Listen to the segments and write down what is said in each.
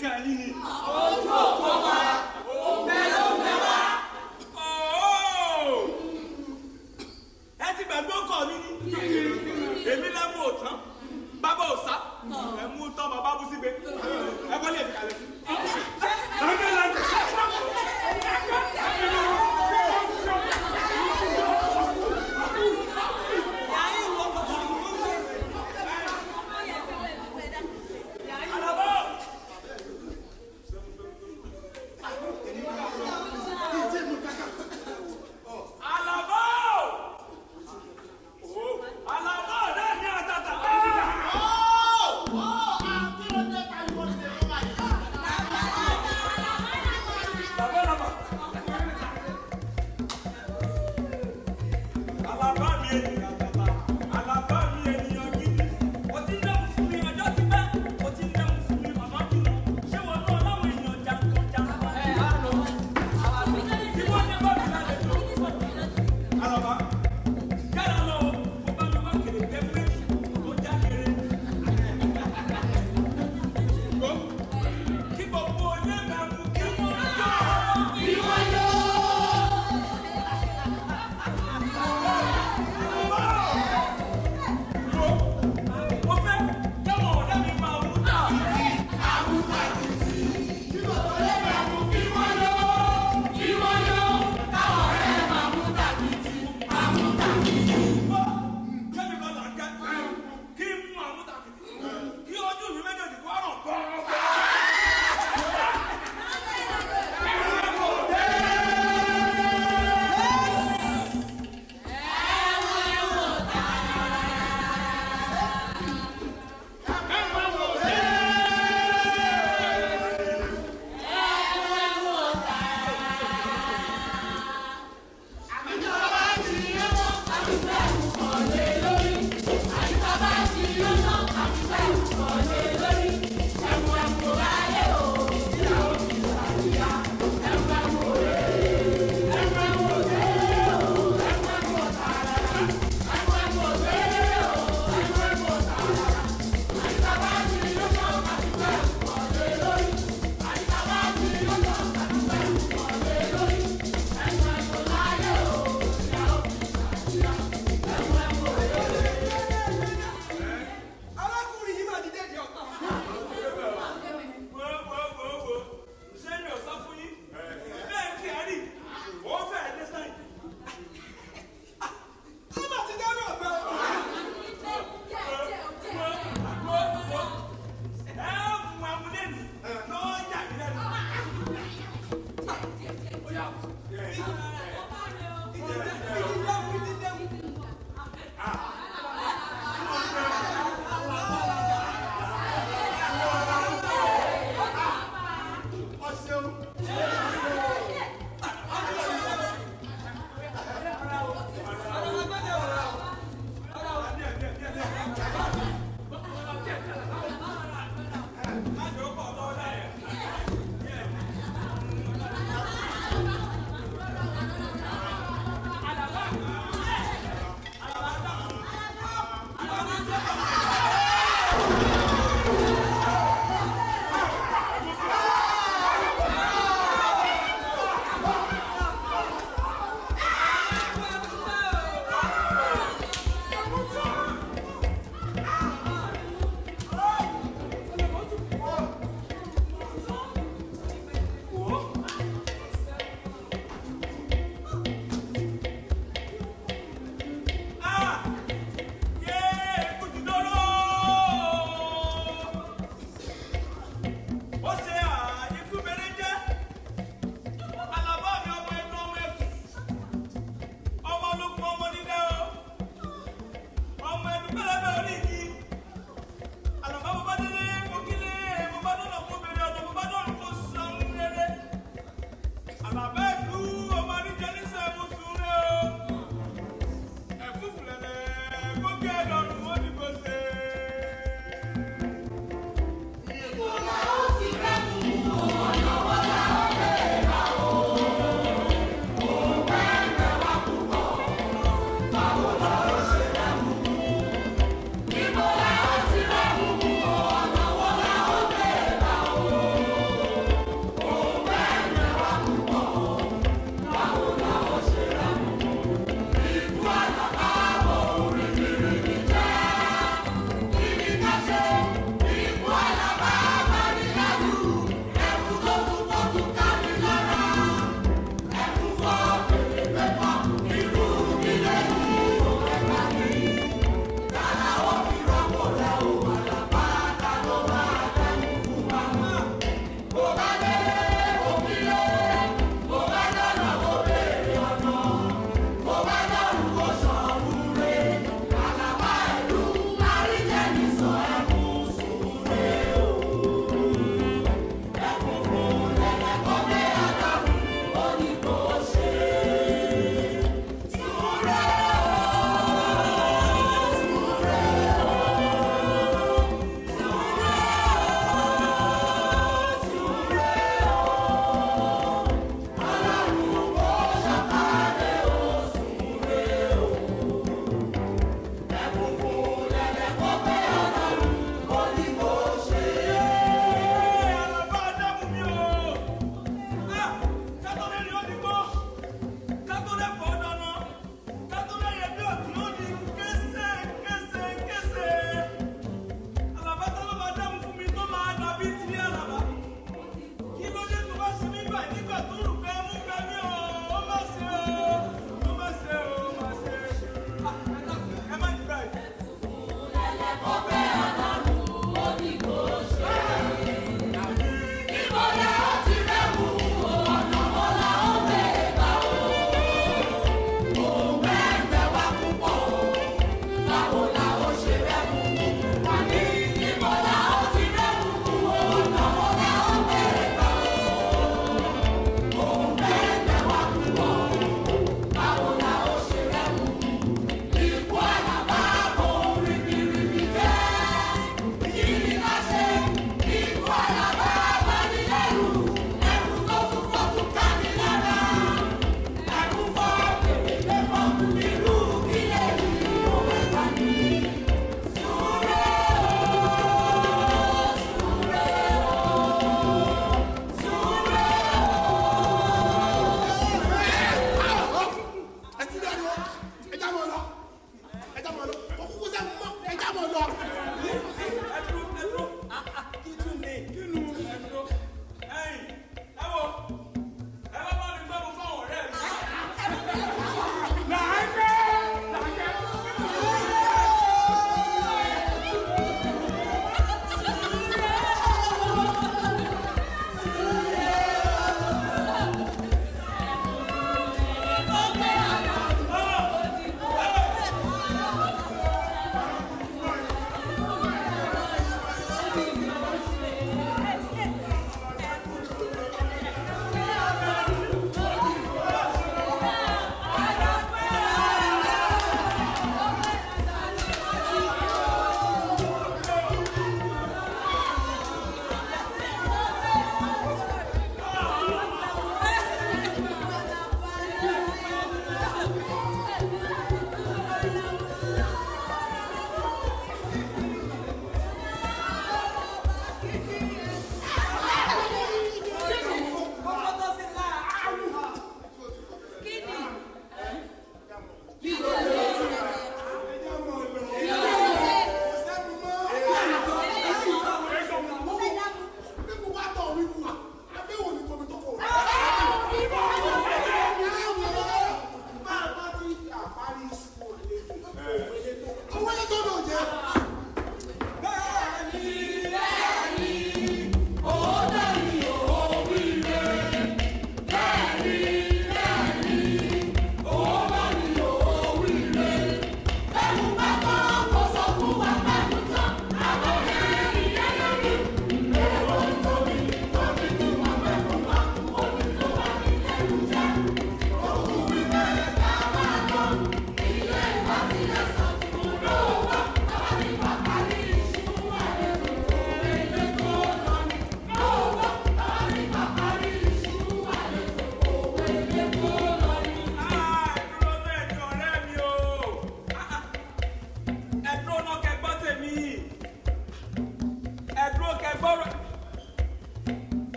kàn yín ni. Ojú òpó wa, òǹbẹ ló ń bẹ wá. Ẹ ti gbàgbé ọkọ mi ni. Èmi lẹ́mú òtán, bàbá òsá, ẹ̀mú tán bàbá bú sígbe. Ẹ bọ́ lè fi kalẹ̀ sí.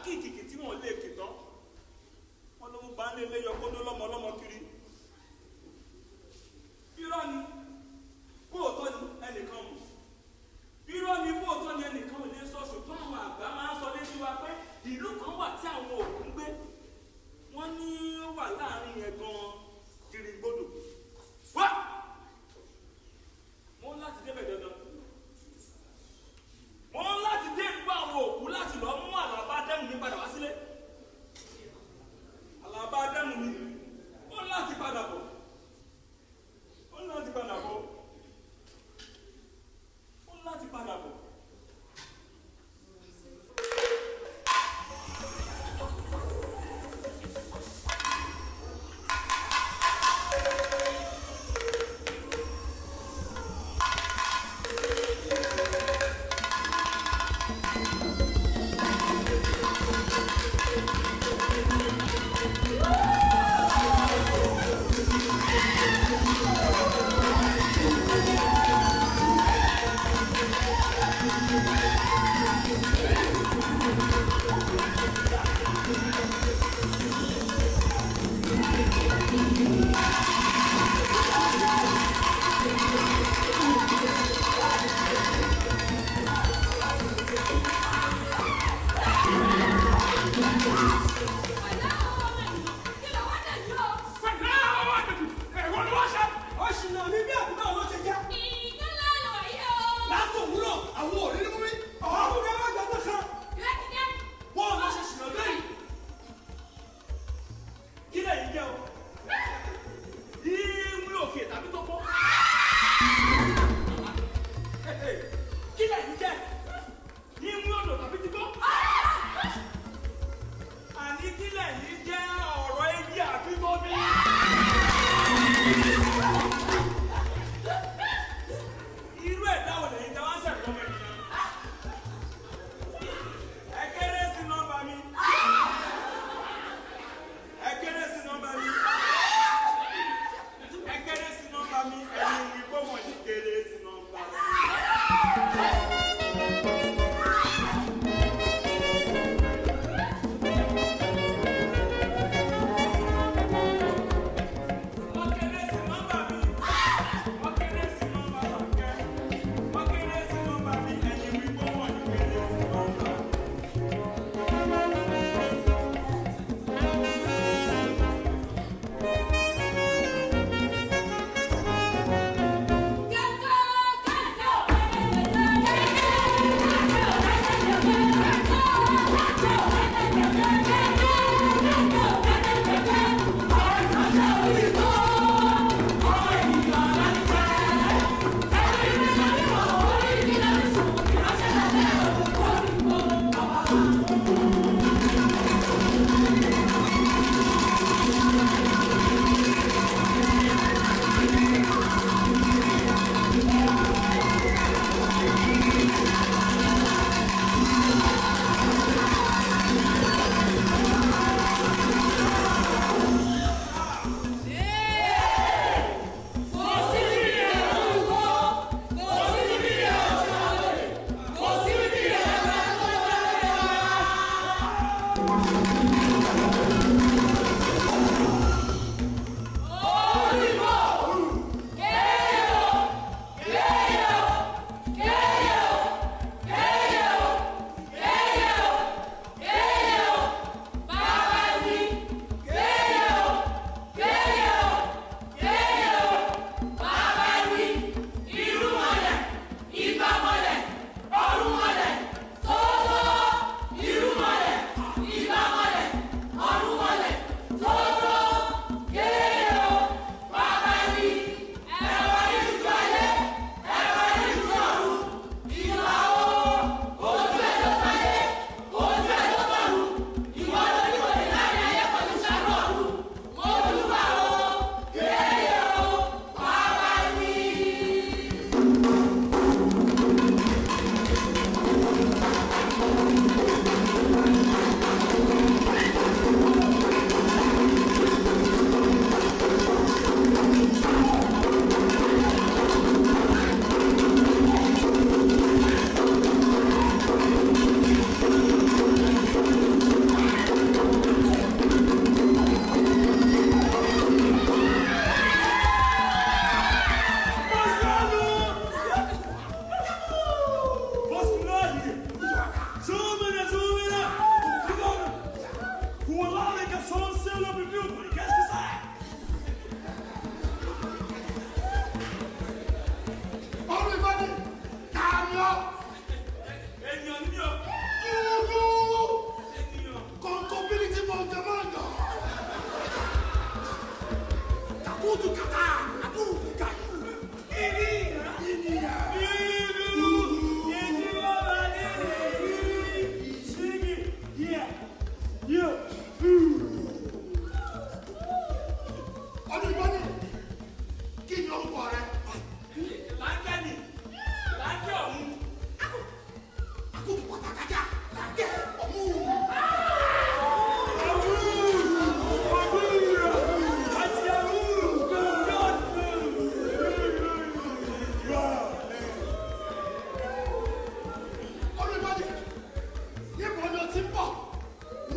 kìkìkì tí wọ́n lè kì tán wọ́n ló ń bá lé yọ kódó lọ́mọ kiri irọ́ ni bóòtọ́ ni ẹnìkan mú irọ́ ni bóòtọ́ ni ẹnìkan ò lè sọ ṣùgbọ́n àwọn àgbà máa ń sọ létí wa pé ìlú kan wà tí àwọn òkú ń gbé wọ́n ní ó wà láàrin yẹn gan-an dìrìgbòdò wá mo ń láti débẹ̀ dandan mo ń láti dé ìlú àwọn òkú láti lọ mú Àlàbá Dẹ́mu mi padà wá sílé Àlàbá Dẹ́mu mi ó ń láti padà bọ̀ ó ń láti padà bọ̀ ó ń láti padà bọ̀.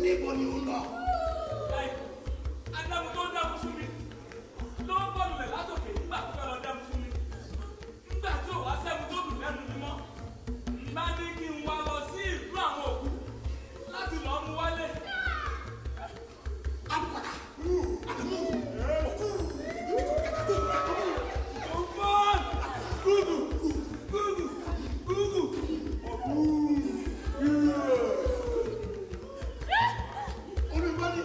níbo ni ó ń lọ. Adamu tó dábò fún mi ló ń bọ̀ lulẹ̀ látòkè nígbà tó fẹ́ lọ dábò fún mi. Nígbà tí ò wá sẹ́mu tó dùn lẹ́nu mi mọ́, bá ní kí n wá lọ sí ìlú àwọn òkú láti lọ mú wálé. Àbùkọ̀tà Adamu òkú. Olùgbọ́ni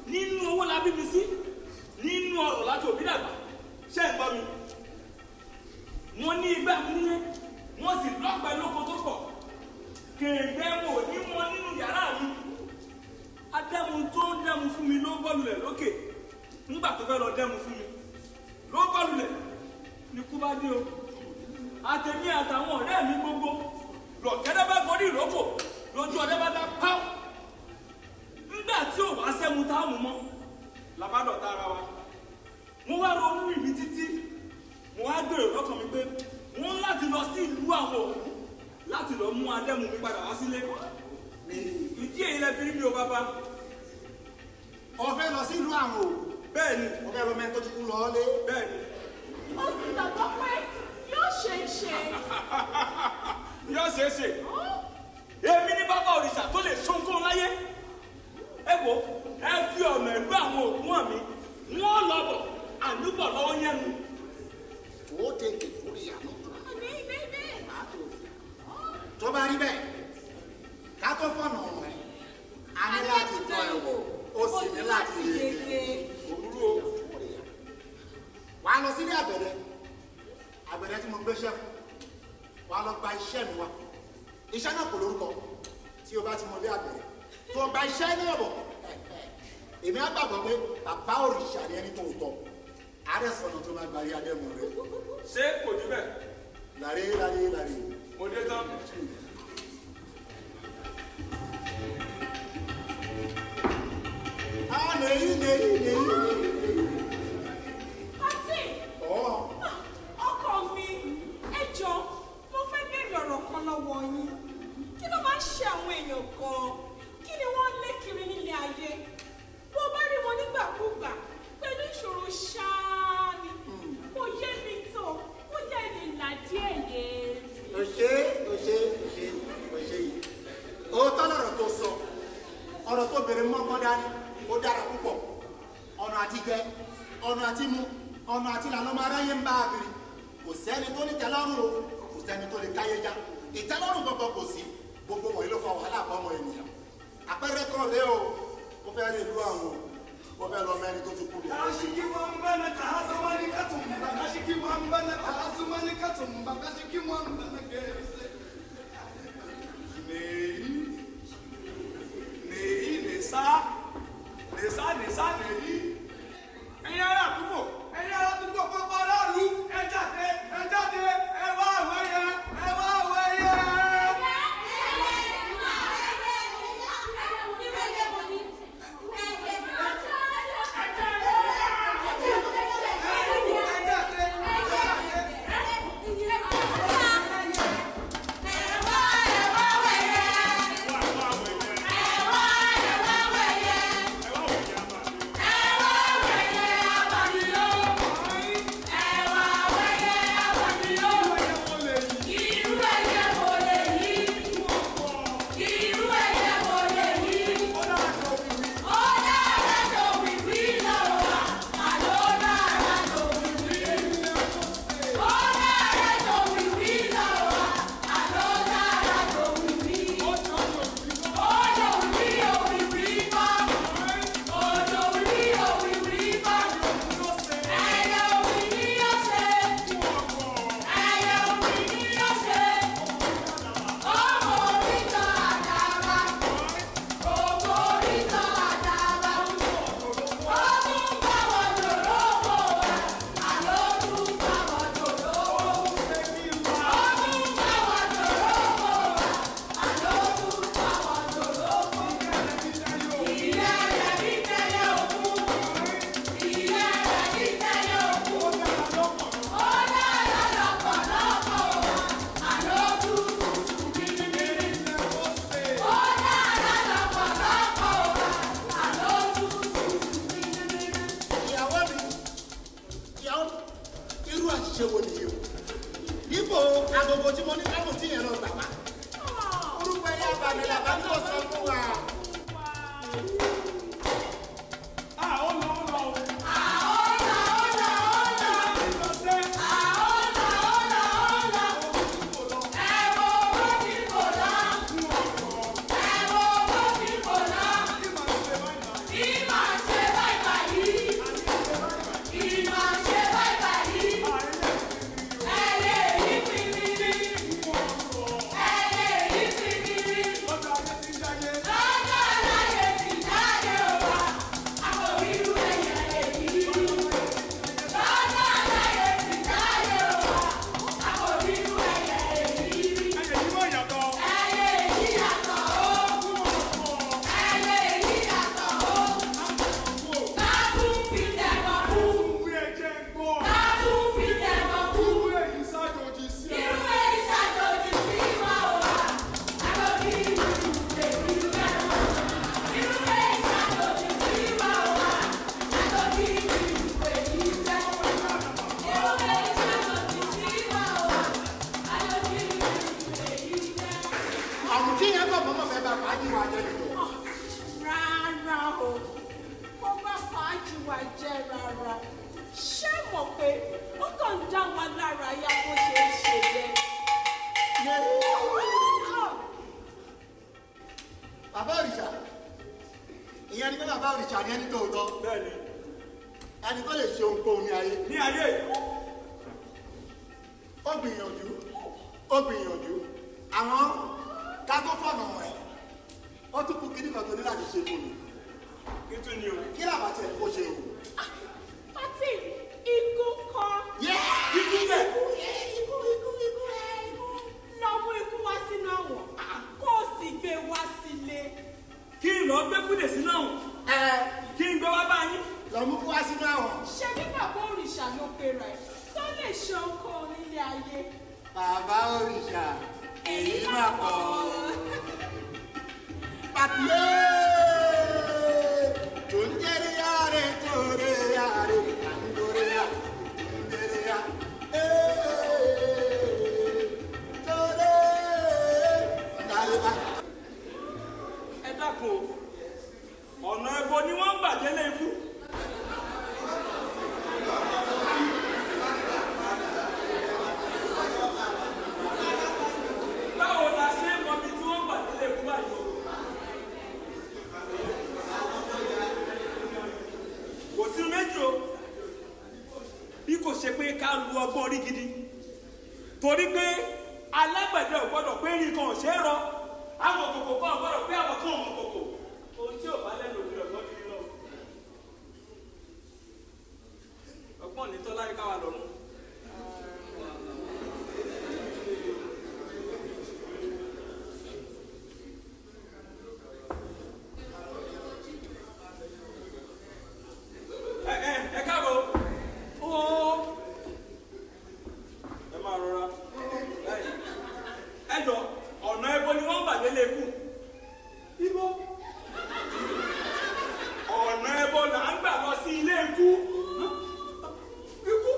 Nínú owó la bí mi sí, nínú ọ̀rọ̀ láti òbí nígbà tó fẹ́ lọ dẹ́mu fún mi ló bá lulẹ̀ ní kú bá dé o àtẹ̀mí àtàwọn ọ̀rẹ́ mi gbogbo lọ̀kẹ́dẹ́ bá gorí ìrókò lójú ọdẹ bá dá pá nígbà tí ò wá sẹ́mu táàmù mọ́ làbádọ̀tà ara wa mo wá ronú ìbí títí mo wá gbèrò lọ́kàn mi pé wọ́n láti lọ sí ìlú àwọn òkú láti lọ mú adẹ́mu mi padà wá sílé ìdí èyí lẹ fi rí mi o bàbá. Ó fẹ́ lọ sí ìlú àwọn òkú. Bẹ́ẹ̀ni. Ó fẹ́ lọ mẹ́rin tó ti kú lọ lé. Bẹ́ẹ̀ni. Ó sì gbàgbọ́ pé yóò ṣe é ṣe. Yóò ṣe é ṣe. Èmi ní bàbá òrìṣà tó lè ṣohunkóhun láyé. Ẹ wo ẹ fi ọ̀nà ìlú àwọn òkú hàn mi wọ́n lọ bọ̀ àlùbọ̀ lọ́wọ́ yẹn nu. Ó tètè lórí àná. Bẹ́ẹ̀. Tó bá rí bẹ́ẹ̀ ká tó fọ̀nà ọ̀rọ̀ ẹ̀ a ní láti tọ́ ẹ̀ wò ó sì ní láti yege. Òwúrò wàá lọ sílé àbẹ̀rẹ̀ tí mo gbéṣẹ́ fún wàá lọ gba iṣẹ́ mi wá iṣẹ́ náà kò lórúkọ tí o bá ti mọ ilé àbẹ̀rẹ̀ tó o gba iṣẹ́ náà bọ̀ èmi á gbàgbọ́ pé bàbá òrìṣà ni ẹni tó tọ́ ààrẹ sọ̀nà tó máa gbàrí adẹ́mu rẹ. ṣé kò ní bẹ́ẹ̀. Láre. Mo dé tán. Lèyí. Àǹtí. Ọkọ mi, ẹ jọ̀ọ́, mo fẹ́ béèrè ọ̀rọ̀ kan lọ́wọ́ yín. Kí ló máa ń ṣe àwọn èèyàn gan-an? Kí ni wọ́n lé kiri nílé ayé? Bó bá rí wọn nígbàkúgbà pẹ̀lú ìṣòro ṣáá ni. Kò yé mi tó, ó yẹ lè là díẹ̀ yé. Òṣè yìí. Òótọ́ lọ̀rọ̀ tó sọ, ọ̀rọ̀ tó bèrè mọ́kàn dání, ó dára púpọ̀. Ọ̀nà àti jẹ, ọ̀nà àti mu, ọ̀nà àti ìlànà ọmọ aráyé ń bá a kiri. Kò sẹ́ni tó ní tẹ́lọ́rùn o, kò sẹ́ni tó lè káyé já. Ìtẹ́lọ́rùn gbogbo kò sí, gbogbo wọ̀nyí ló fa wàhálà fún ọmọ ènìyàn. Àpẹẹrẹ kan lé o, ó fẹ́ rí ìlú àwọn ó fẹ́ lọ mẹ́rin tó ti kú. Kashiki mwambana kahazumani katumba, kashiki mwambana kahazumani katumba, kashiki mwambana kese. Neyi nesa neyi. Ẹ̀yin ará àdúgbò pápá aráàlú, ẹ jáde, ẹ wá àwẹ̀yẹ. Bye. ẹni tó lè ṣe ohunkóhun ní ayé. Ní ayé. Ó gbìyànjú. Àwọn ká tó fọ̀nà ẹ̀. Ó tún kú kíní kan tó ní láti ṣe fún mi. Kí tún ni o? Kí làbá tiẹ̀ kó ṣe o? Pátì ikú kan. Ikú bẹ̀. Lọ mú ikú wá sínú àwọn. Kó o sì gbé wá sílé. Kí n lọ gbé kúdè sínú àwọn. Kí n gbé wá bá yín. Lọ mú kú wá sínú àwọn. Ṣé ní bàbá òrìṣà ló pe rẹ̀ tó lè ṣe ohunkóhun nílé ayé? Bàbá òrìṣà, èyí máa pọ̀. Pàtìlé tó ń jẹ́rìí yáre tó rẹ̀ yáre àǹdórè yá ìdèrè yá tó rẹ̀ dàlúbà. Ẹ dákun o, ọ̀nà ẹbọ ni wọ́n ń gbà délé ikú. Báwo la ṣe ń mọ ibi tí wọ́n ń gbà délé ikú báyìí? Kò sí méjì o, bí kò ṣe pé ká lu ọgbọ́n orí gidi, torí pé alágbẹ̀dẹ ò gbọ́dọ̀ pé rí kan ò ṣe é rọ, àwọn kòkò kan ò gbọ́dọ̀ pé àwọn kan ò mọ kòkò, ohun tí ò bá lẹ́nu òbí ọ̀gbọ́n kiri lọ. Ọgbọ́n ní tọ́lá ní káwa lọ́rùn. Ẹ káàbọ̀. Ẹ máa rọra. Ẹ jọ ọ̀nà ẹbọ ni wọ́n ń bà délé ikú. Ibo. Ọ̀nà ẹbọ là ń gbà lọ sí ilé ikú. Ikú.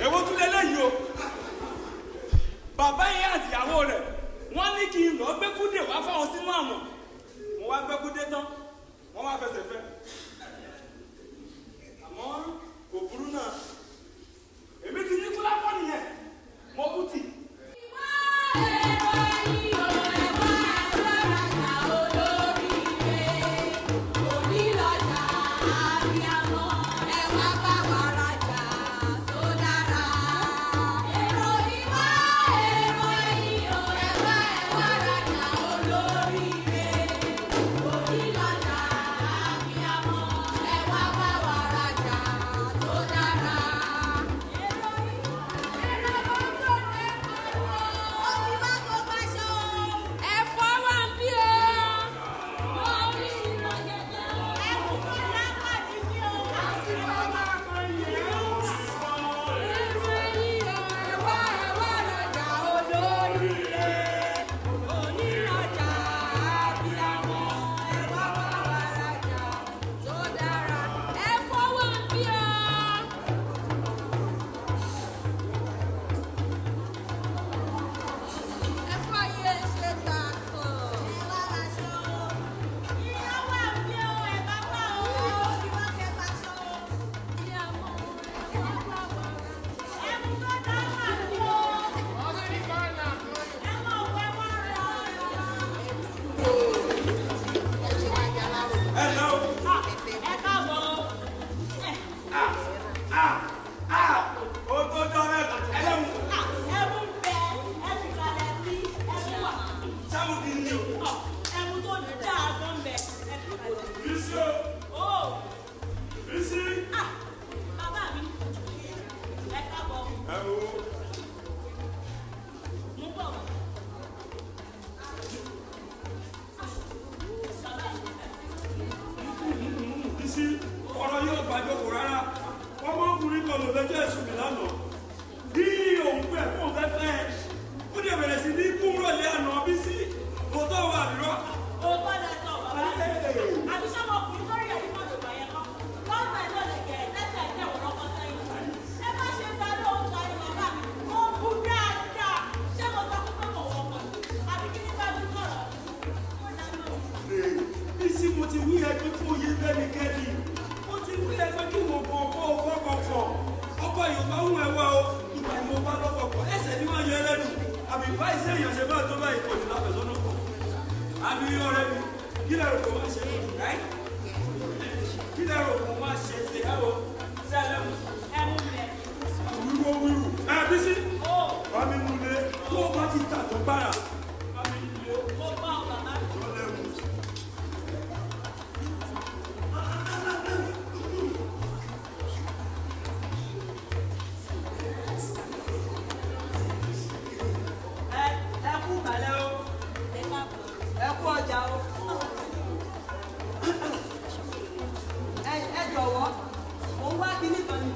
Èwo tún lélẹ́yìí o bàbá yẹn àtìyàwó rẹ̀ wọ́n ní kí n lọ gbẹ́kúdè wá fáwọn sínú àmọ̀ mo wá gbẹ́kúdè tán wọ́n wá fẹsẹ̀ fẹ́ àmọ́ kò burú náà èmi ti ní kúlápọ̀ nìyẹn mo kú tì. sáwọn kì í ní o. Ẹmu tó dá a gan bẹ̀. Bísí o. Bísí. Bàbá mi, ẹ káàbọ̀. Ẹ wo. Mú bọ̀ wá. Bísí, ọ̀rọ̀ yóò gbàjọ kò rárá. Ọmọkùnrin kan ló fẹjọ́ ẹ̀sùn mi lánàá. Bí òun pẹ̀ kó fẹ́ fẹ́ ẹ, ó dẹ̀ bẹ̀rẹ̀ sí ní kúrọ̀lẹ́ àná Bísí. Òótọ́ wà rírọ́. Òótọ́ lẹ sọ bàbá mi. Àbí sọ́mọ ọkùnrin lórí ẹ̀rí mọ́tò bàyẹn kan. Lọ́nà ẹ̀ lọ́lẹ̀ gẹ̀ lẹ́sẹ̀ ẹ̀ tẹ̀wọ̀n lọ́kọ́ sẹ́yìn. Ẹ má ṣe gba lóòótọ́ ayé bàbá mi. Ó kú dáadáa. Ṣé mo sọ fún pé mo wọ̀ ọkọ̀? Àbí kí ní bá mi sọ̀rọ̀? Bísí, mo ti wí ẹgbẹ́ kó yé bẹ́nikẹ́ni. Mo ti wí ẹgbẹ́ kí mo kọ̀ ọkọ̀ ọkọ̀. Ọkọ̀ Yorùbá ń wẹ̀ wá o. Ìgbà ni mo bá lọ́kọ̀ kọ̀. Ẹsẹ̀ ni wọ́n yọ ẹlẹ́nu. Àbí báyìí sẹ́yìn ọ̀sẹ̀ bá tó báyìí kò ní láfẹ̀sọ́nà kọ̀. Àbí ọ̀rẹ́ mi, kí lẹ́rù kò máa ṣe é? Kí lẹ́rù kò máa ṣe é? Ẹ̀wọ̀ sẹ́lẹ̀ mu. Ẹmu lẹ̀. Wíwú. Ẹ Bísí. Bá mi mú lé. Tó o bá ti tà tó bára. Bá mi mú lé. Mo gbọ́ ọ bàbá mi. Lọ́lẹ̀ mu. Ẹ kú kàlẹ́ o. Ẹ kú ọjà o. Ẹ jọ̀wọ́, mò ń wá kíní kan ni.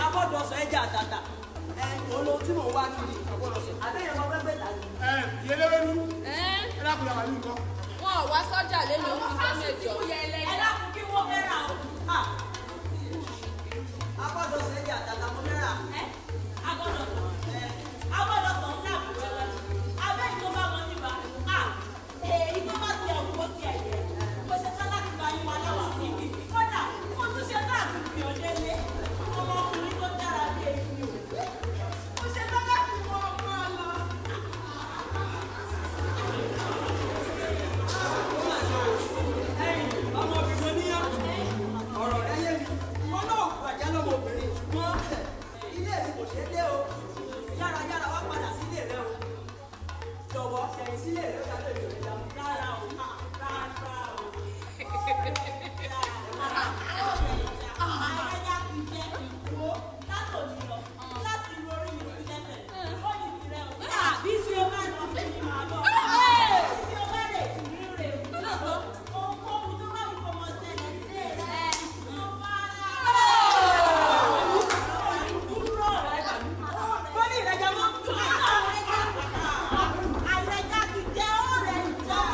Abọ́dọ̀sọ ẹja àtàtà. Olóhùn tí mò ń wá kiri. Àbẹ́yẹ̀ mọ fẹ́ tà ní. Yẹlẹ́wẹ́nu. Ẹ dákun yàrá ní nǹkan. Wọn ò wá sọ́jà lẹ́nu oṣù tó mẹ́jọ. Ẹ dákun kí wọ́n fẹ́ rà o. Abọ́dọ̀sọ ẹja àtàtà mo fẹ́ rà. Agbọ́dọ̀sọ ń dàbò wẹ́wẹ́. Abẹ́yìn tó bá wọn níbà. Èyí tó bá ti ẹ̀wù ó ti ẹ̀yẹ. Mo ṣe tán láti bá yín wá láwà sí ibi. Kódà, mo tún ṣe tán àti fi òde lé. Ọmọkùnrin tó dára bí èyí o. Mo ṣe tán láti wọ ọmọ lọ. Ọmọbìnrin ní ọ̀rọ̀ rẹ yé mi. Wọ́n náà kú àjá lọ́mọbìnrin. Wọ́n ilé mi kò ṣeé dé o. Yára wá padà sílé rẹ o. Jọ̀wọ́ ẹ̀yìn sílé rẹ ká lè lè rí dáhùn. Rárá o, rárá o. Àìrẹ́jà ti jẹ́ ìwò látòní lọ láti lórí mi sí lẹ́sẹ̀. Ó ní tirẹ̀ o. Bí tí o bá lọ sí ni màá lọ. Tí o bá lè tì rí rè o. Ohunkóhun tó bá wù kó mọ ṣẹlẹ̀ nílé rẹ̀. Mo bá dúró rẹ̀. Wọ́n ní ìrẹ́jà mọ́. Àìrẹ́jà ti jẹ́ ó rẹ̀ jẹ́.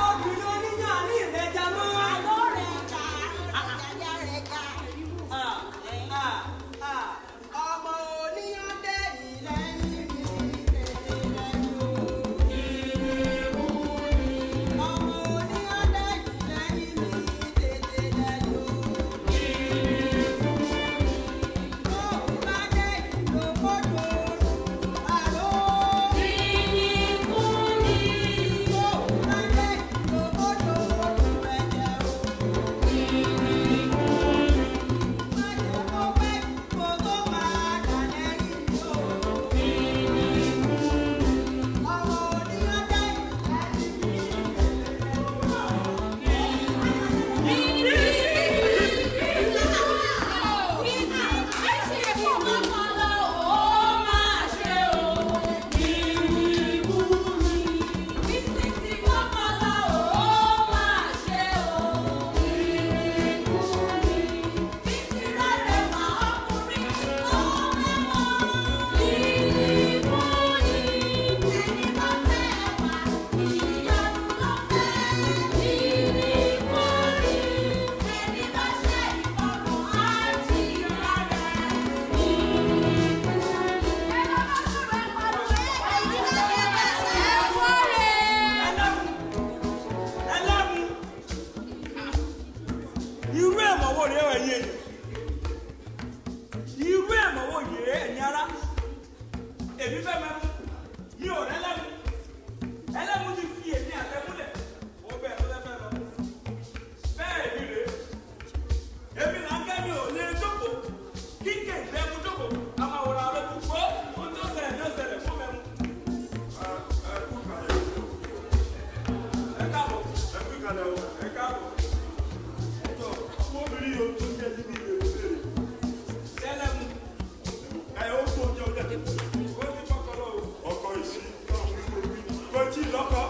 tí ì lọ́kọ.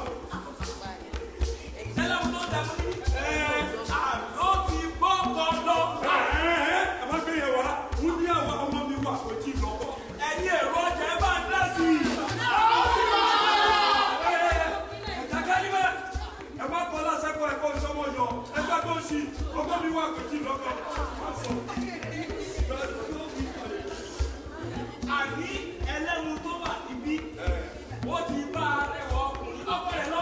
Sẹ́lẹ̀ mo tó dàgbọ́ ní. Àlọ́ ti gbọ́kọ̀ lọ. Ẹ má gbé yẹn wá, wọ́n ní àwọn ọmọ mi wà kò tí ì lọ́kọ. Ẹ̀yin èrò ọjà ẹ bá ń dá sí i. Ẹ̀jẹ̀ kẹ́lí bẹ́ẹ̀. Ẹ má kọ́ lásẹ̀kọ̀ ẹ̀kọ́ ìṣọmọ yọ. Ẹgbẹ́ tó ṣì ọmọ mi wà kò tí ì lọ́kọ. Àní ẹlẹ́mu tó wà níbí. Ó ti bá arẹwà ọkùnrin ọkọ rẹ̀ lọ.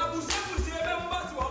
Àbùsẹ́bùsẹ́ bẹ́ẹ̀ mo bá ti wọ̀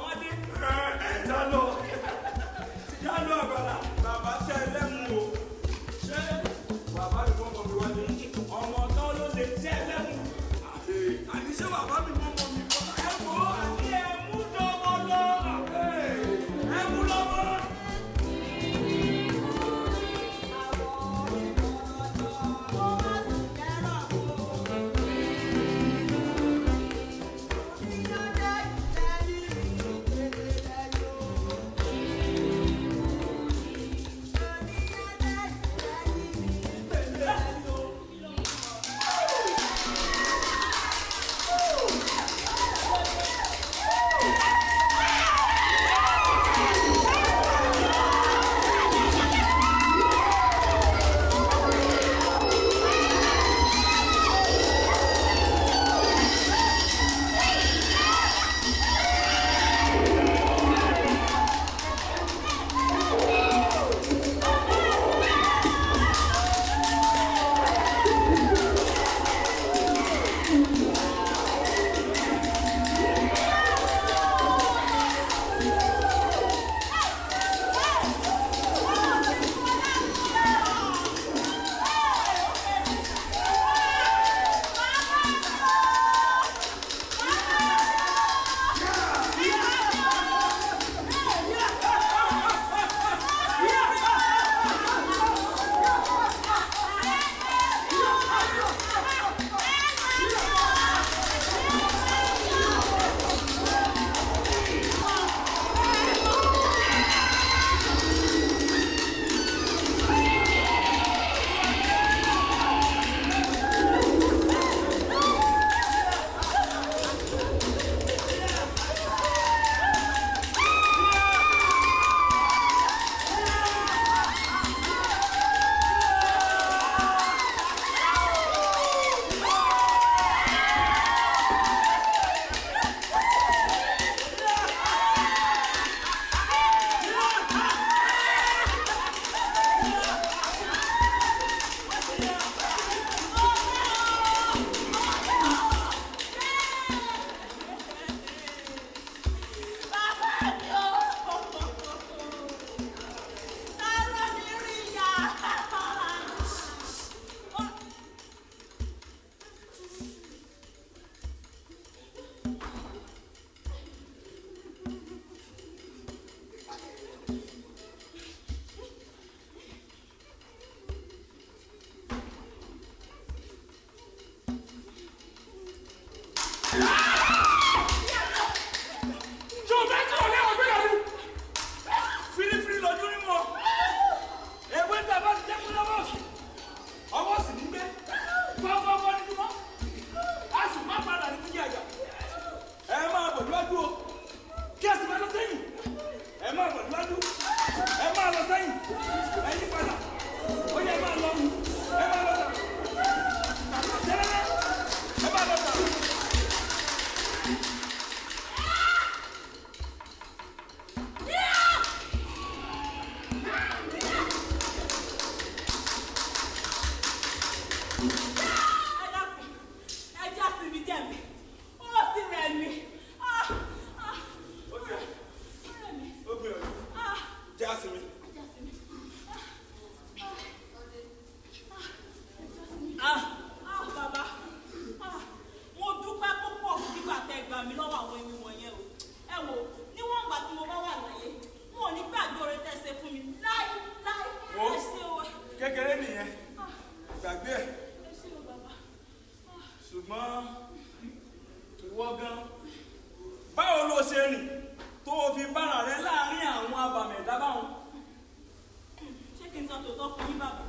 tòótọ́ fún yín bàbá.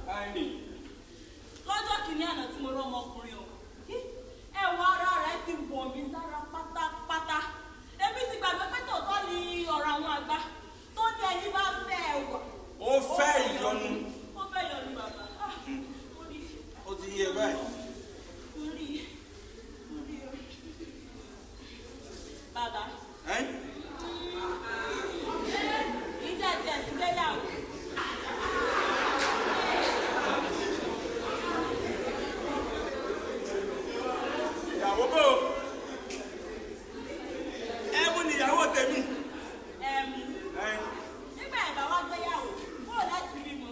Lọ́jọ́ kìíní àná tí mo rán ọmọkùnrin o, ẹ̀wọ̀ ara rẹ̀ ti wọ̀ mí lára pátápátá. Èmi ti gbàgbé pé tòótọ́ ni ọ̀rọ̀ àwọn àgbà tó ní ẹni bá fẹ́ ẹ̀wà. Ó fẹ́ ìyọnu. Ó fẹ́ ìyọnu bàbá. Ó ti yé báyìí. Bàbá. Ìjà ìjà ìgbéyàwó. Ìyàwó bò. Ẹ̀mú ni ìyàwó tèmi. Ẹ̀mú. Nígbà ìbá wa gbéyàwó, bó o láti bímọ.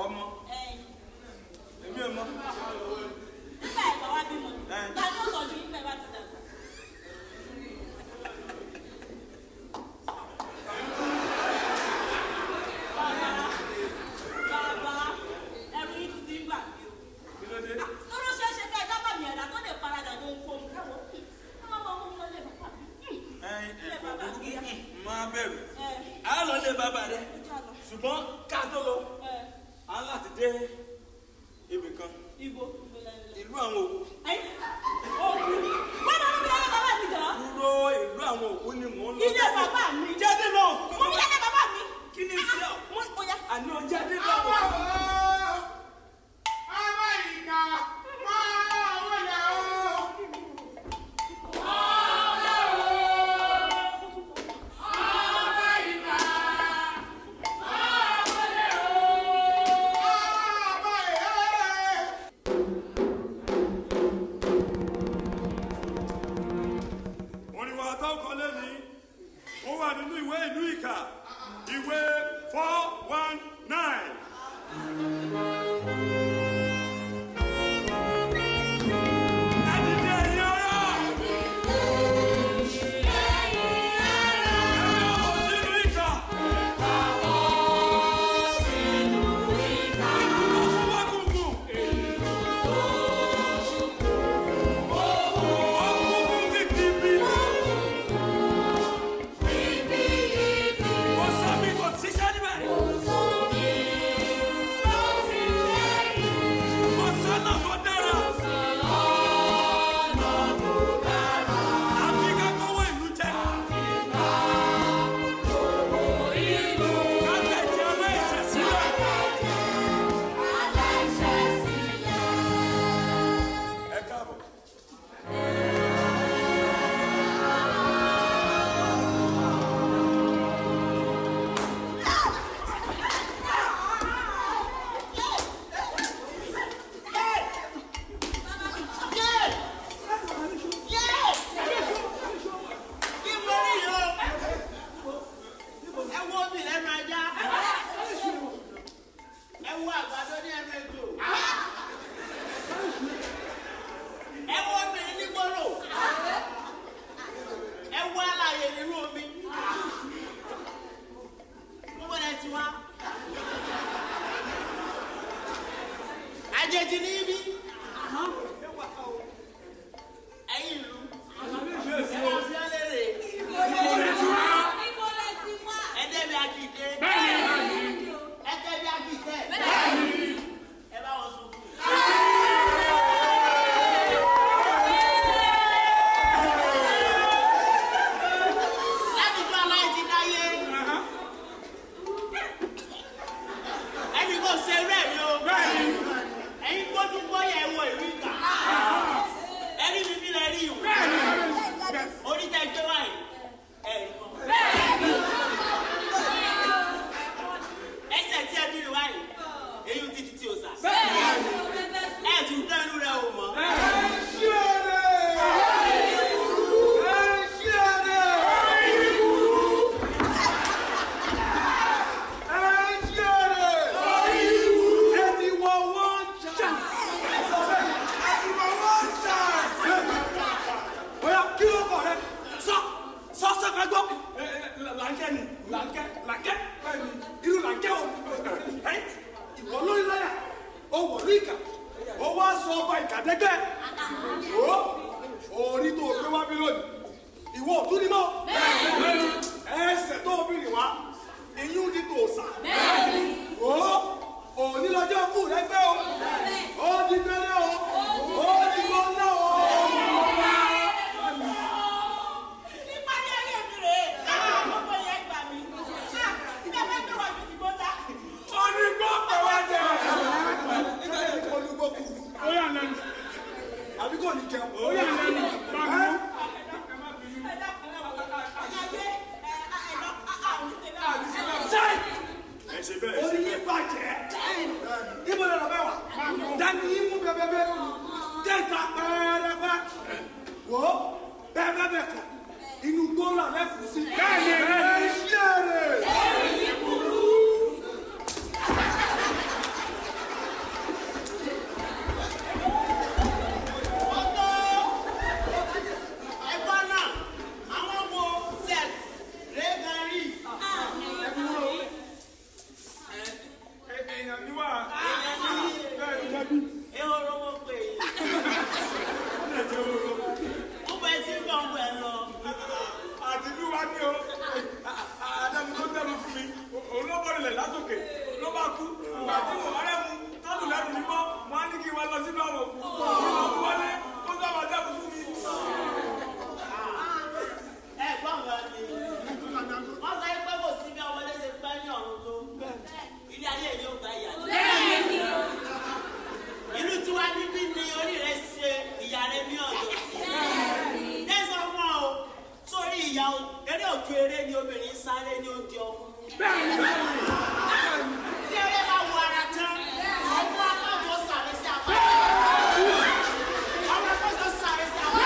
Ọmọ. Èmi ò mọ̀. Nígbà ìbá wa bímọ. Tani ó tọ́jú nígbà ìbá ti dàgbà. Bàbá, ẹ̀rù yìí ti ń gbà mí o. Kí ló dé? Tóró ṣeéṣe ká ẹ̀dá bàmì ẹ̀dá tó lè paradà tó ń kó mi. Wọ́n máa mú lọ lé bàbá mi. Lé bàbá mi. Máa bẹ̀rù. A lọ lé bàbá rẹ̀. Ṣùgbọ́n ká tó lọ, a láti dé ibì kan. Ibo. Ìlú àwọn òkú. Òkú. Wọ́n máa ń bí ayé bàbá mi jọ. Dúró ìlú àwọn òkú ni mò ń lọ. Ilé bàbá mi. Jáde lọ. Mo ní ilé bàbá mi. Kí ni iṣẹ́ ọ̀? Mo yá. Àní o jáde lọ. Nínú ìwé ìlú ìkà ìwé 419. àjèjì ní ibi ẹ̀yin ìlú ẹ̀wọ̀n lérè ẹ̀dẹ́ bí akíkẹ́ ẹ̀dẹ́ bí akíkẹ́ ẹ bá wọn sùn. láti tún aláìsí dáyé ẹni kò ṣe rẹ̀ mi o. ẹ̀yin gbójú gbóyè ẹ̀wọ̀ ìlú ìgbà ẹni bíbí lẹ rí ìwò oníjà ìjọ wáyé ẹ̀rí kan ẹsẹ̀ tí ẹ bí rí wáyé èyí ti di tí o sà ẹ̀ tún dánú rẹ̀ o mọ́. Làǹkẹ́ irú làǹkẹ́ ìwọ lórí láyà ó wọ̀ ní ìkà ó wá sọ ọba ìkàdẹ́gbẹ́ orí tó gbé wá bí lónìí ìwọ òtún ni mọ́ ẹsẹ̀ tó bí rìn wá iyún ti tò sà di ọkùn. Tí eré bá wo ara tán, ọmọ akọ́jọ́ sàrẹ́ sí apá. Ọmọ akọ́jọ́ sàrẹ́ sí apá.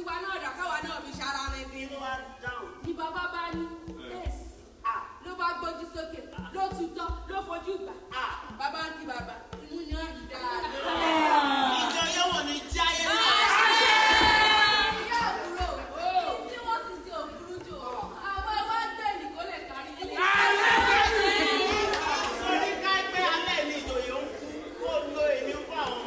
tiwa náà dà káwa náà fi ṣara rẹ bí. Inú wa dáhùn. Ni bàbá bá ní èsì. Ló bá gbójú sókè, ló tutọ́, ló fojú gbà. Bàbá ń kí bàbá, inú ni wọ́n yìí dáadáa. Ìjọ yóò wọ̀ ní jáyé náà. Ìyá àbúrò, tí wọ́n sì ṣe òkúrú jù ọ́, àwọn ẹwà gbé ìdìbò lè kárí ilé. Sori ká gbé alẹ́ ní ìjòyè ń kú kó lo èmi fún àwọn.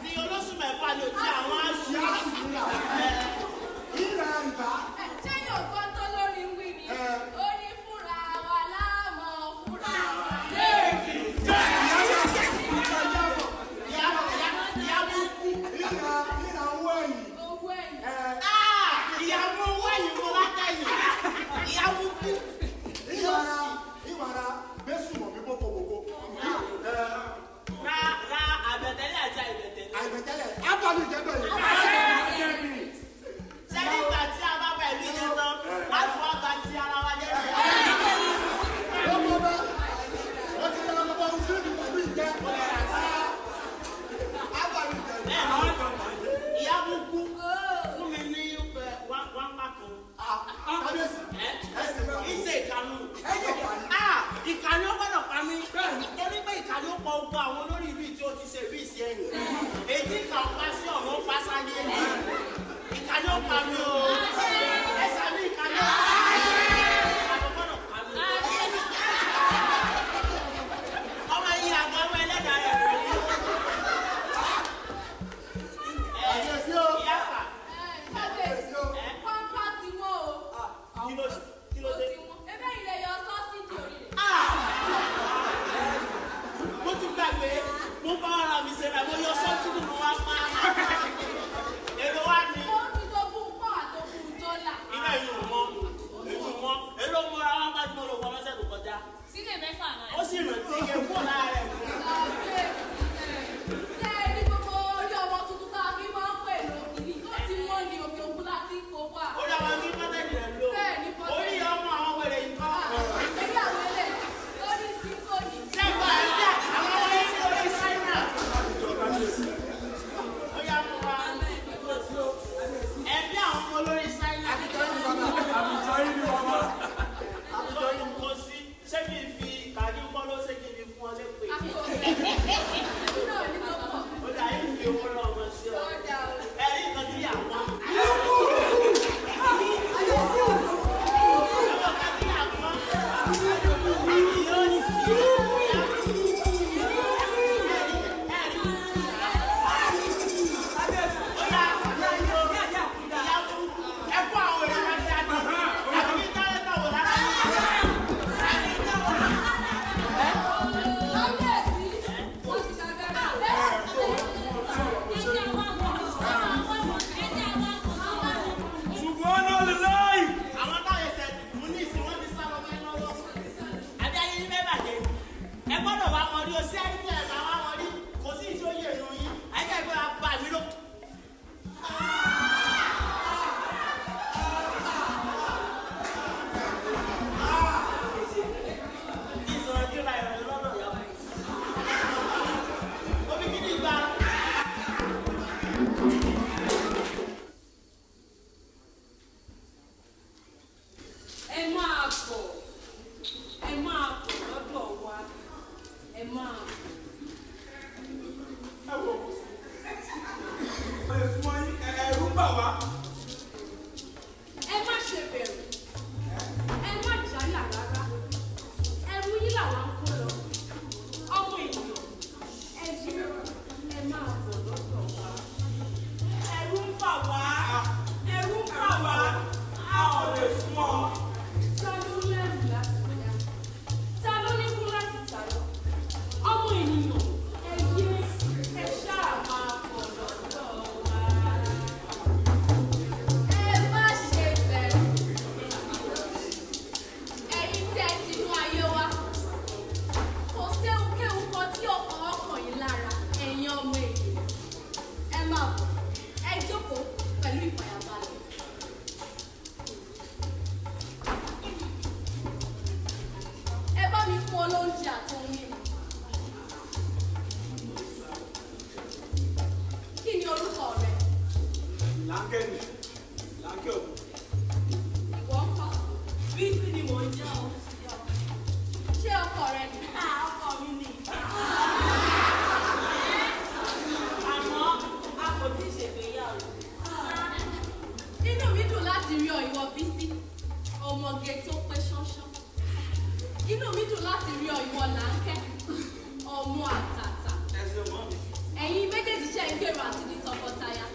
Tí olóṣù mẹ́fà ni ò tí àwọn aṣọ. Ṣé yóò gbọ́ tó lórí wí ni? Ó ní fúnra wa láàmọ̀ fúnra wa. Owó ẹ̀yìn. Ìyàwó owó ẹ̀yìn mo látẹ̀yìn. Ìyàwó kú. Ra àbẹ̀tẹ́lẹ̀ àti àìbẹ̀tẹ́lẹ̀. Sẹ́ni ìgbà tí a bá bá ìlú yẹn tán, láti wá gba ti ara wa jẹ́ nìyẹn. Ìyàwó kú fún mi ní wá pàkan. Ìṣe ìkànnù. Ìkànnì ó gbọ́dọ̀ pa mí. Torí pé ìkànnì ó pọ̀ ogun àwọn olórí ìlú tí ó ti ṣe bí ìṣe ẹ̀yìn. Èyí ìkà ó pa sí ọ̀nà ó pa sáyé. Ìkànnì ó pa mí o. Ẹ̀sà ní ìkànnì ó pa mí. Ìkànnì ó gbọ́dọ̀ pa mí. Ọmọ yìí àgbà ọmọ ẹlẹ́dàá rẹ̀ rẹ̀ ní. Ìyá fà. Pápá ti wọ́n o. Kí ló dé? Ebe ilẹ̀ yọ sọ́ọ̀sìtì orí rẹ̀. Mo ti gbàgbé, mo bá ara mi ṣe rẹ̀, mo yọ sọ́ọ̀tì nínú wa pa. Èrò wa ni. Ó ti tó fún pọ́ àtòkùn dọ́là. Iná ìlú mọ́. Èrò mọ́ra wọn bá tí mo lò wọ́n lọ́sẹ̀ tó kọjá. Sílẹ̀ mẹ́fà náà. Ó sì rántí iye kúrò lára rẹ̀. Ṣé ẹni gbogbo orí ọmọ tuntun tá a fi máa ń pè lókìrí tó ti wọ́n ní òkè òkun láti kó wà. Orí àwọn ní pọ́tẹ́ẹ̀dì rẹ̀ lò. Bẹ́ẹ̀ni pọ́tẹ́ẹ̀dì. Orí ọmọ àwọn wẹ̀rẹ̀ yìí kọ́. Ẹ̀rí àwọn eléyìí lórí sífóònì. Sẹ́gbà ẹ̀dá àwọn ọmọ yẹn sí orí Ṣáínà. Ó yá mú wa. Ẹbí àwọn ọmọ olórí Ṣáínà. Kò sí. Ṣé kí n fi kàdí ń kọ́ ló ṣé kí n fi fún ọ lépè? Náà ní ló pọ̀. Ó dà yín fi owó náà mọ̀ sí ọ. Ọjà o. Ẹ̀rí nǹkan tí yà wọ́n. pẹ̀lú ìfàyàbalẹ̀. Ẹ bá mi fún olóúnjẹ àti ohun mímu. Kí ni orúkọ rẹ? Láńkẹ́ ni. Láńkẹ́ o. Ìwọ ń kọ́. Bísí ni mò ń jẹ́ o. Ṣé ọkọ rẹ ni? Ọkọ mi ni. Àmọ́ a kò tí ì ṣègbéyàwó. Inú mi dùn láti rí ọ ìwọ Bísí, ọmọge tó pé ṣánṣán. Inú mi dùn láti rí ọ ìwọ Láńkẹ́, ọmọ àtàtà. Ẹ̀sìn mọ́ mi. Ẹ̀yin méjèèjì ṣe ń gbèrò àti di tọkọtaya.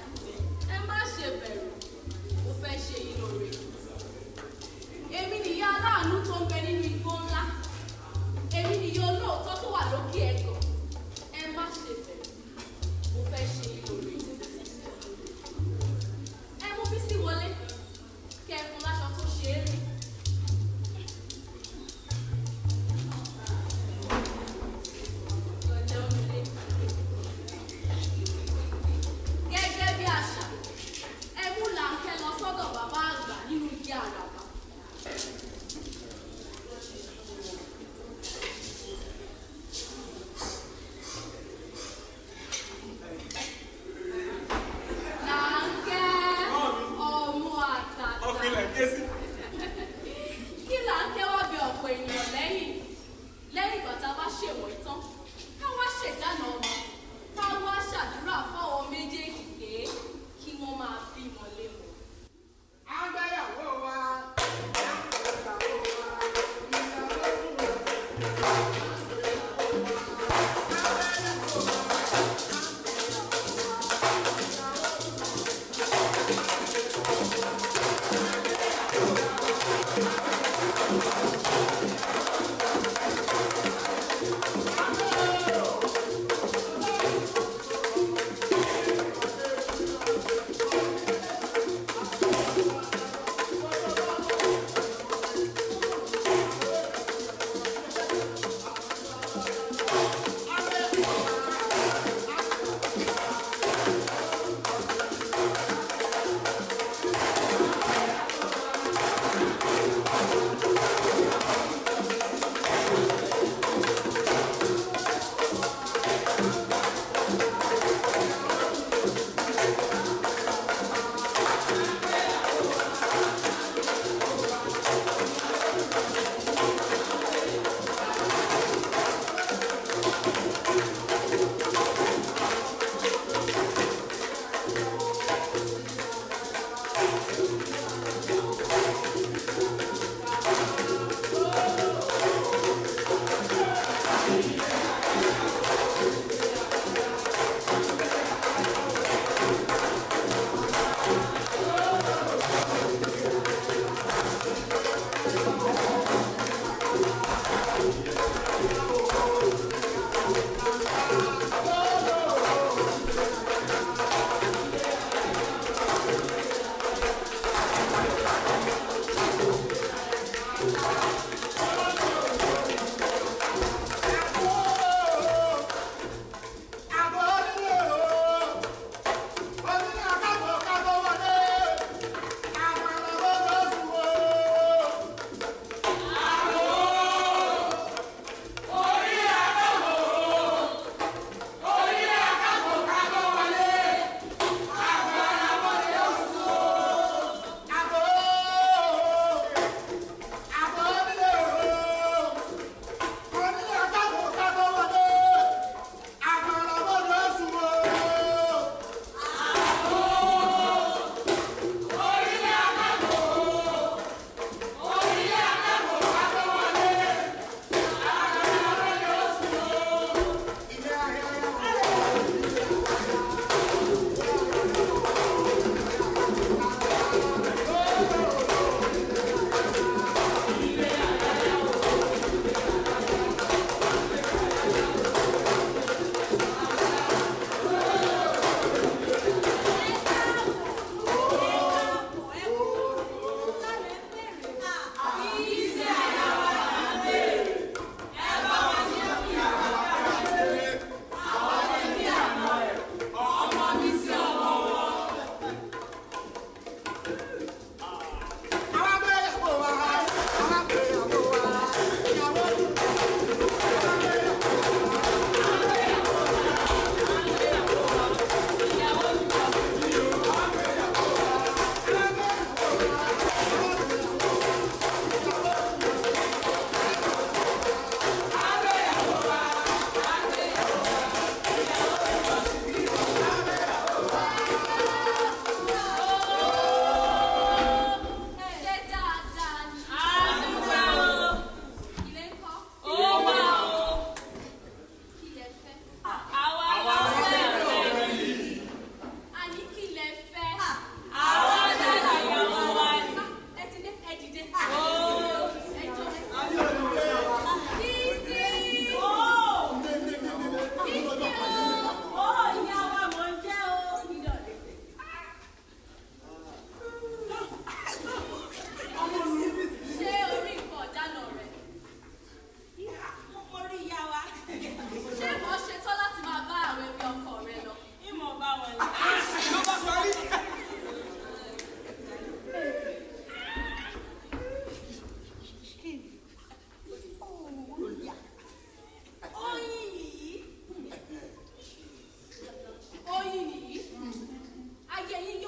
Ẹ má ṣe bẹ̀rù, mo fẹ́ ṣe yín lóore. Èmi nìyá aláàánú tó ń bẹ nínú igbó ńlá. Èmi nìyá olóòótọ́ tó wà lókè ẹ̀gàn. Ẹ má ṣe bẹ̀rù, mo fẹ́ ṣe yín lóore. Ẹ mú Bísí wọlé, kẹ́ ẹ fún láṣọ tó ṣe é rí. Gẹ́gẹ́ bí àṣà, ẹ mú Láńkẹ́ lọ sọ́dọ̀ bàbá àgbà nínú igi àràbà. Láńkẹ́, ọmọ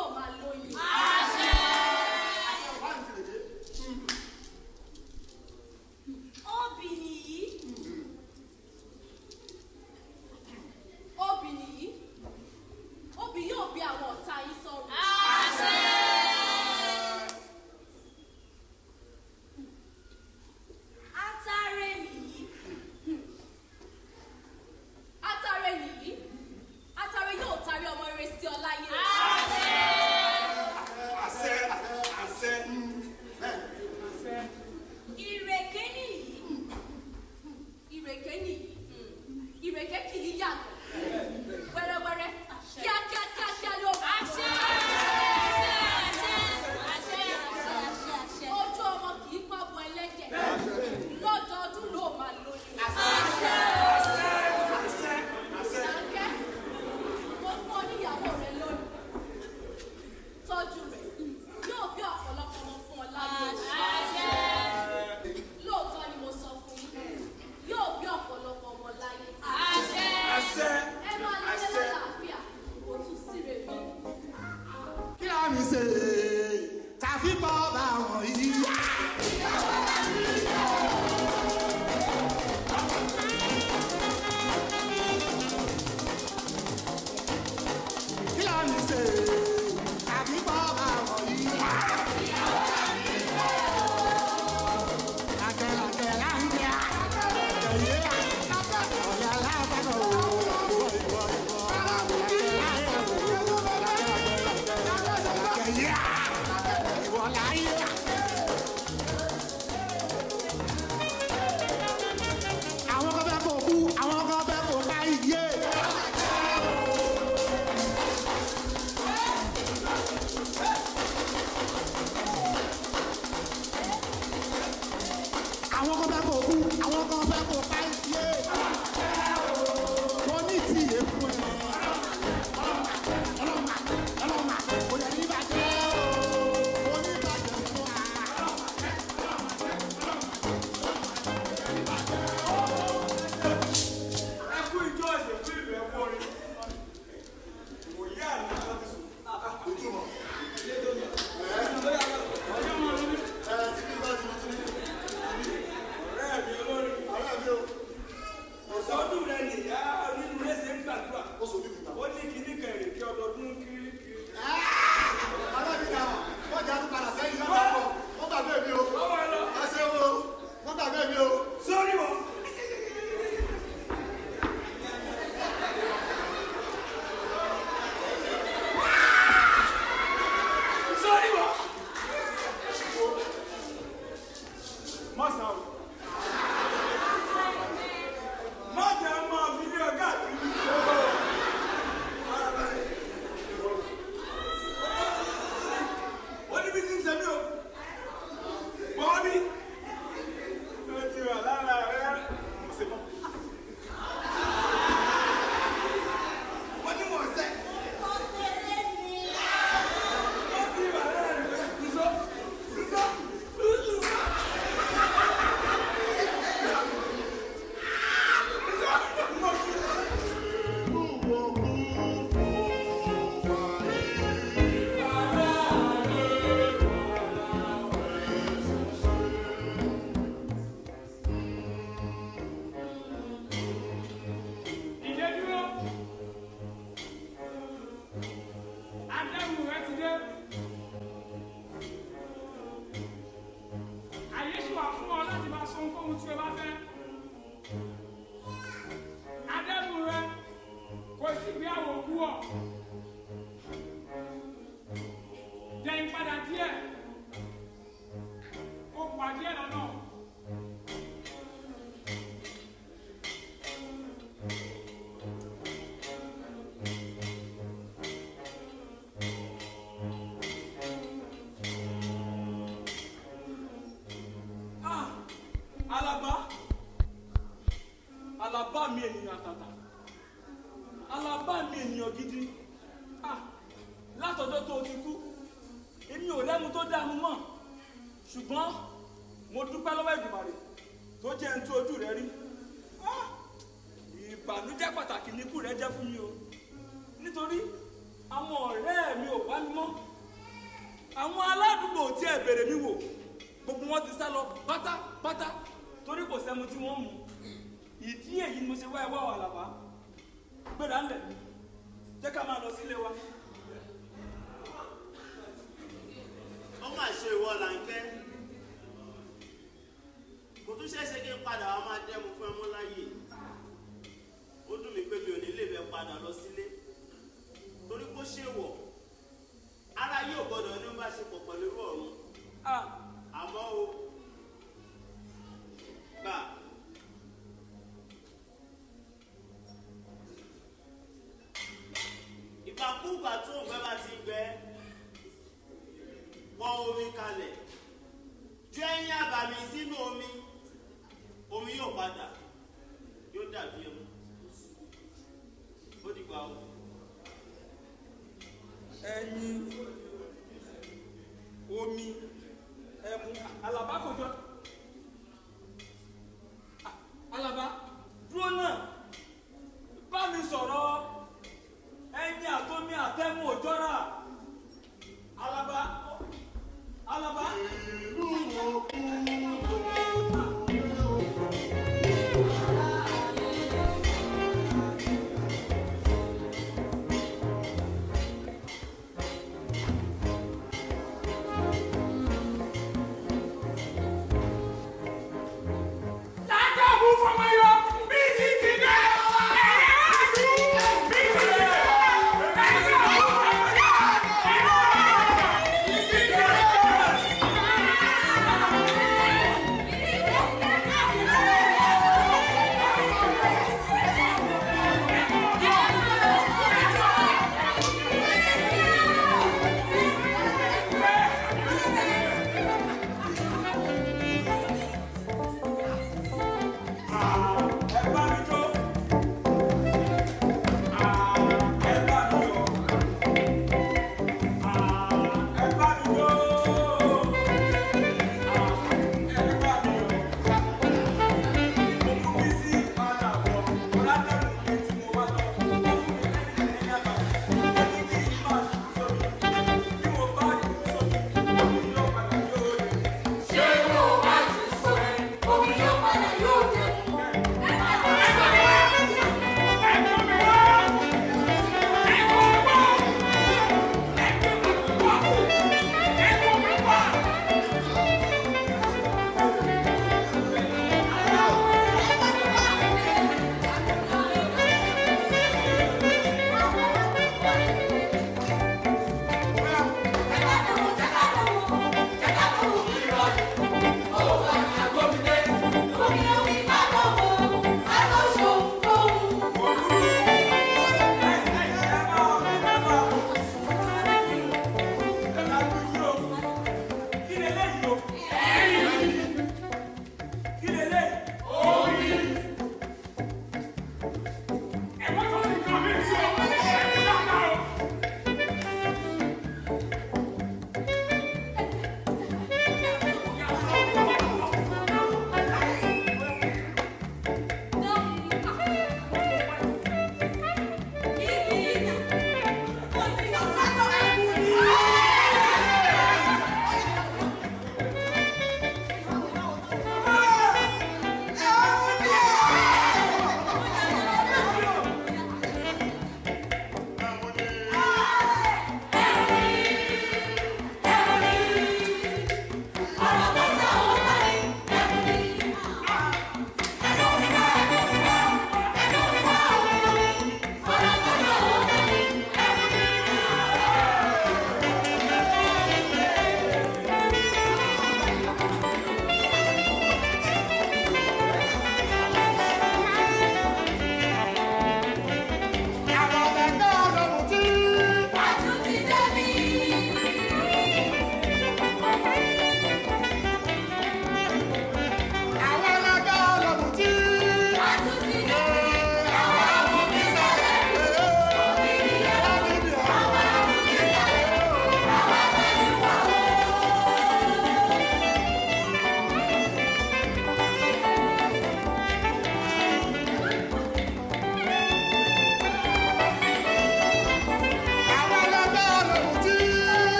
yóò máa lóyún. Obì yóò bí àwọn ọ̀tá yín sọ̀rọ̀. Atare yóò tarí ọmọ rere sí ọ láyé. Ìrèké kì í yàgò. Wẹ́rẹ́wẹ́rẹ́ kíákíákíá ló bá. Ojú ọmọ kì í pàbọ ẹlẹ́jẹ̀. Lọ́dọọdún ló máa lóyún. Ṣàǹkẹ́, mo fún ọ níyàwó rẹ lónìí. Tọ́jú rẹ̀ yóò bí ọ̀pọ̀lọpọ̀ ọmọ fún ọ láyé. Lóòótọ́ ni mo sọ fún yín, yóò bí ọ̀pọ̀lọpọ̀ ọmọ láyé. Ẹ máa lọ sí lálàáfíà, kò tún síre mi. Kí á mi ṣe tàbí bọ́ bá wọn yìí. Kí á mi ṣe tàbí bọ́ bá wọn yìí. Àgẹ̀làgẹ̀ láńgbẹ́ àgẹ̀yẹ ọ̀lẹ́ alábàbọ̀ ìwọ ìwọ ìwọ àgẹ̀láyẹ̀ àgẹ̀yẹ ìwọ láyé. Àwọn kan fẹ́ kó kú, àwọn kan fẹ́ kó ká iye. Àwọn kan fẹ́ kó kú, àwọn kan fẹ́ kó ká iye. Mo ní tìyẹ fún ẹ. Ọlọ́mà, kò dẹ̀ ní bàjẹ́ o. Mo ní bàjẹ́ fún wa. Ẹkú ìjọ ẹ̀sẹ̀ fún ìlú ẹ̀kọ́ orin. Òye àná ló ti sùn. Ìtumọ̀. Ọ̀rẹ́ mi olórí. Ọ̀rẹ́ mi o. Ọ̀sọ́dún rẹ̀ nìyá nínú rẹ̀ ṣe ń gbàdúrà. Ó sọ bíbí ta. Ó ní kíní kan èrèké ọdọọdún kiri. Ọ̀rẹ́ mi náà, wọ́n jẹ́ àtúpadà sẹ́yìn lọ́wọ́ pọ̀. Wọ́n gbàgbé mi o. Ọwọ́ ẹ lọ. Ẹ ṣe wo, wọ́n gbàgbé mi o. Sórí wọ. Sórí wọ. Mọ̀sán o. Má jẹ́ mọ́ fídíò káàkiri. Ó ní bí ti ń ṣe mí o. Wọ́n ní. Ó ti wà lára rẹ̀. Ṣé mọ́? Wọ́n ní wọ́n sẹ́. Ó ti wà lára rẹ̀. Ìṣó. Ìdè dúró. Adẹ́mu rẹ ti dé. Àyè ṣì wà fún ọ láti máa sọ ohunkóhun tí o bá fẹ́. Adẹ́mu rẹ kò sí ìgbéyàwó kú ọ. Jẹ́ ìpadà díẹ̀. Ó pàdé ẹ̀ lọ́nà. Alaba mi ènìyàn àtàtà. Alaba mi ènìyàn gidi. Látọjọ́ tó o ti kú, èmi ò lẹ́mu tó dáa mọ́. Ṣùgbọ́n mo dúpẹ́ lọ́wọ́ Èdùmàrè tó jẹ́ ń tó ojú rẹ rí. Ìbànújẹ́ pàtàkì ni ikú rẹ jẹ́ fún mi o. Nítorí àwọn ọ̀rẹ́ mi ò wá mi mọ́. àwọn aládùúgbò tí ẹ bèrè mi wò gbogbo wọn ti sá lọ pátápátá torí kò sẹ́mu tí wọ́n mú ìdí èyí ni mo ṣe wá ẹ wá wà làbá gbéra ńlẹ̀ jẹ́ ká máa lọ sílé wa. ó mà ṣe ìwọ Làǹkẹ́ kò tún ṣeéṣe kí n padà wá máa dẹ́mu fún ẹmú láyè ó dùn mí pé mi ò ní lè bẹ padà lọ sílé torí kó ṣe wọ̀ ara yóò gbọdọ̀ ní bá ṣe pọ̀ pẹ̀lú ọ̀run àmọ́ o gbà. ìgbàkúgbà tó ń gbẹ bá ti gbẹ pọ́n omi kalẹ̀ ju ẹyin àbàmì sínú omi yóò padà yóò dàbí ẹmu ó dìgbà o. ẹyin omi ẹmu Àlàbá kò jọ Àlàbá dúró náà bá mi sọ̀rọ̀ ẹyin àtomi àtẹmu òjọ́ra Àlàbá. ìlú òkú.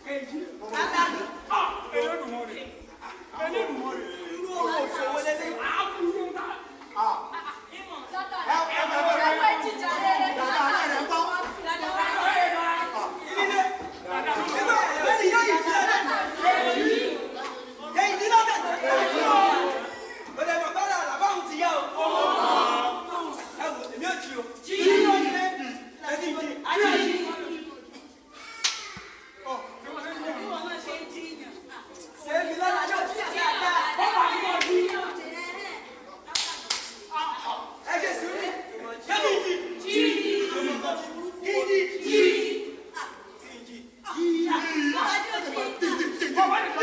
Adani. Elédùmarè. Elédùmarè. Irú owó òṣòwò lélẹ̀. Baba